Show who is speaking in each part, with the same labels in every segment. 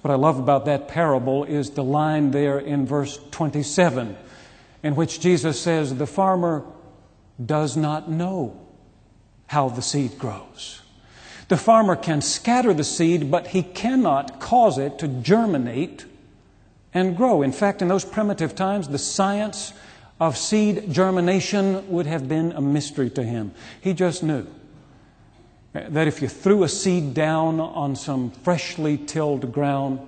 Speaker 1: What I love about that parable is the line there in verse 27, in which Jesus says, the farmer does not know how the seed grows. The farmer can scatter the seed, but he cannot cause it to germinate and grow. In fact, in those primitive times, the science of seed germination would have been a mystery to him. He just knew that if you threw a seed down on some freshly tilled ground,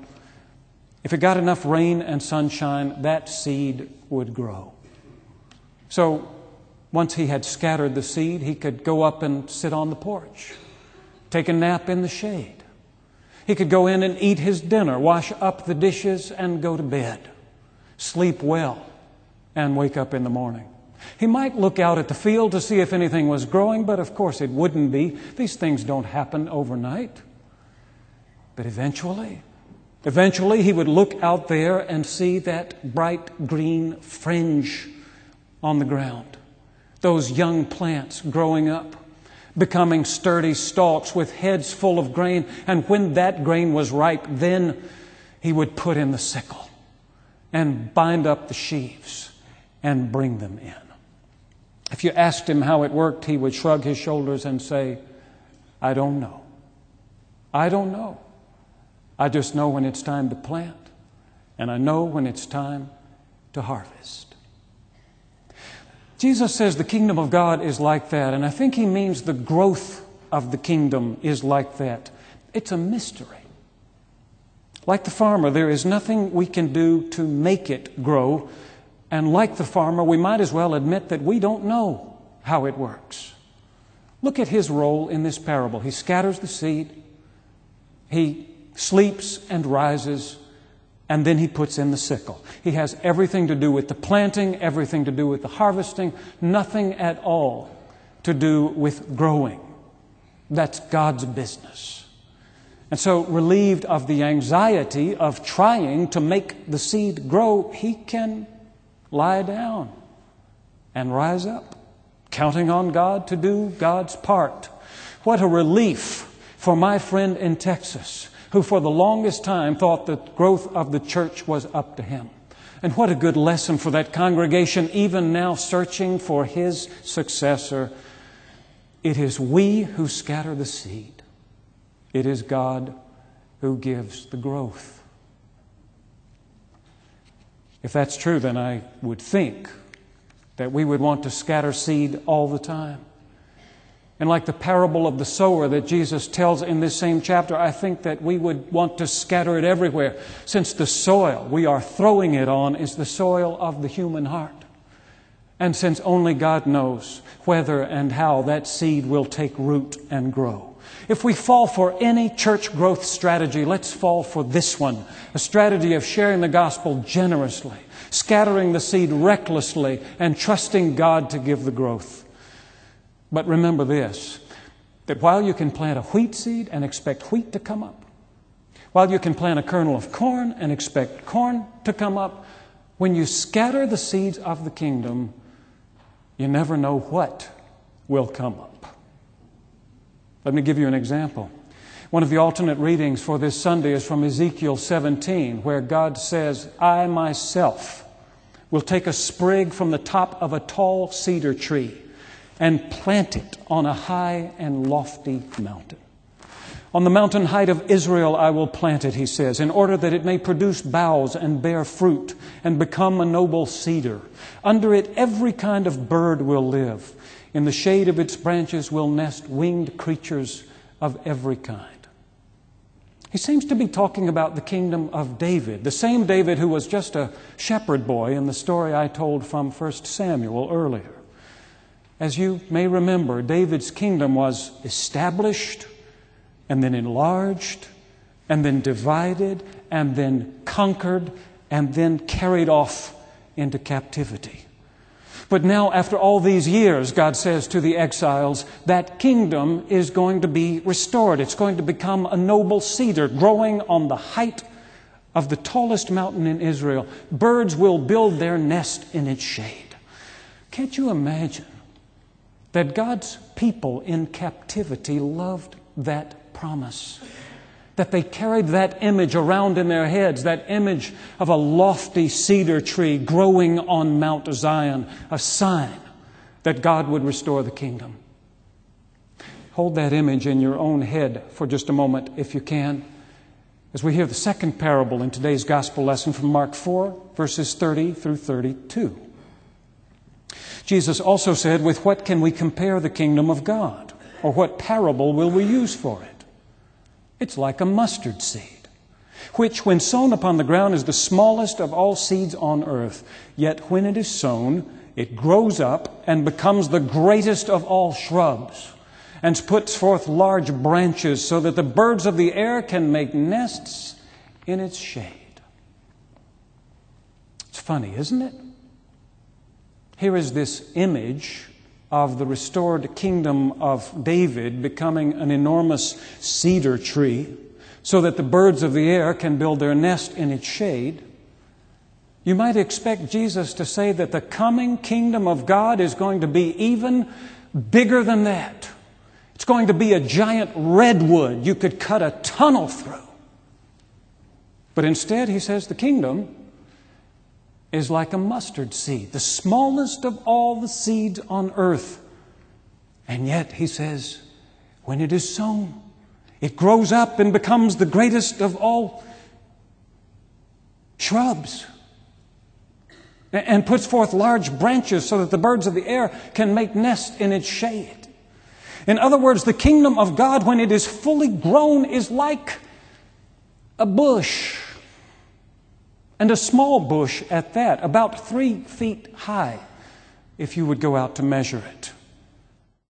Speaker 1: if it got enough rain and sunshine, that seed would grow. So once he had scattered the seed, he could go up and sit on the porch, take a nap in the shade. He could go in and eat his dinner, wash up the dishes, and go to bed, sleep well, and wake up in the morning. He might look out at the field to see if anything was growing, but of course it wouldn't be. These things don't happen overnight. But eventually he would look out there and see that bright green fringe on the ground, those young plants growing up, becoming sturdy stalks with heads full of grain. And when that grain was ripe, then he would put in the sickle and bind up the sheaves and bring them in. If you asked him how it worked, he would shrug his shoulders and say, I don't know. I don't know. I just know when it's time to plant, and I know when it's time to harvest. Jesus says the kingdom of God is like that, and I think he means the growth of the kingdom is like that. It's a mystery. Like the farmer, there is nothing we can do to make it grow, and like the farmer, we might as well admit that we don't know how it works. Look at his role in this parable. He scatters the seed, he sleeps and rises, and then he puts in the sickle. He has everything to do with the planting, everything to do with the harvesting, nothing at all to do with growing. That's God's business. And so, relieved of the anxiety of trying to make the seed grow, he can lie down and rise up, counting on God to do God's part. What a relief for my friend in Texas, who for the longest time thought the growth of the church was up to him. And what a good lesson for that congregation, even now searching for his successor. It is we who scatter the seed. It is God who gives the growth. If that's true, then I would think that we would want to scatter seed all the time. And like the parable of the sower that Jesus tells in this same chapter, I think that we would want to scatter it everywhere, since the soil we are throwing it on is the soil of the human heart. And since only God knows whether and how that seed will take root and grow. If we fall for any church growth strategy, let's fall for this one, a strategy of sharing the gospel generously, scattering the seed recklessly, and trusting God to give the growth. But remember this, that while you can plant a wheat seed and expect wheat to come up, while you can plant a kernel of corn and expect corn to come up, when you scatter the seeds of the kingdom, you never know what will come up. Let me give you an example. One of the alternate readings for this Sunday is from Ezekiel 17, where God says, I myself will take a sprig from the top of a tall cedar tree and plant it on a high and lofty mountain. On the mountain height of Israel I will plant it, he says, in order that it may produce boughs and bear fruit and become a noble cedar. Under it every kind of bird will live. In the shade of its branches will nest winged creatures of every kind. He seems to be talking about the kingdom of David, the same David who was just a shepherd boy in the story I told from 1 Samuel earlier. As you may remember, David's kingdom was established and then enlarged and then divided and then conquered and then carried off into captivity. But now, after all these years, God says to the exiles, that kingdom is going to be restored. It's going to become a noble cedar growing on the height of the tallest mountain in Israel. Birds will build their nest in its shade. Can't you imagine that God's people in captivity loved that promise? that they carried that image around in their heads, that image of a lofty cedar tree growing on Mount Zion, a sign that God would restore the kingdom. Hold that image in your own head for just a moment, if you can, as we hear the second parable in today's gospel lesson from Mark 4, verses 30 through 32. Jesus also said, "With what can we compare the kingdom of God? Or what parable will we use for it? It's like a mustard seed, which when sown upon the ground is the smallest of all seeds on earth. Yet when it is sown, it grows up and becomes the greatest of all shrubs, and puts forth large branches so that the birds of the air can make nests in its shade." It's funny, isn't it? Here is this image of the restored kingdom of David becoming an enormous cedar tree so that the birds of the air can build their nest in its shade. You might expect Jesus to say that the coming kingdom of God is going to be even bigger than that. It's going to be a giant redwood you could cut a tunnel through. But instead, he says the kingdom is like a mustard seed, the smallest of all the seeds on earth. And yet, he says, when it is sown, it grows up and becomes the greatest of all shrubs, and puts forth large branches so that the birds of the air can make nests in its shade. In other words, the kingdom of God, when it is fully grown, is like a bush. And a small bush at that, about 3 feet high, if you would go out to measure it.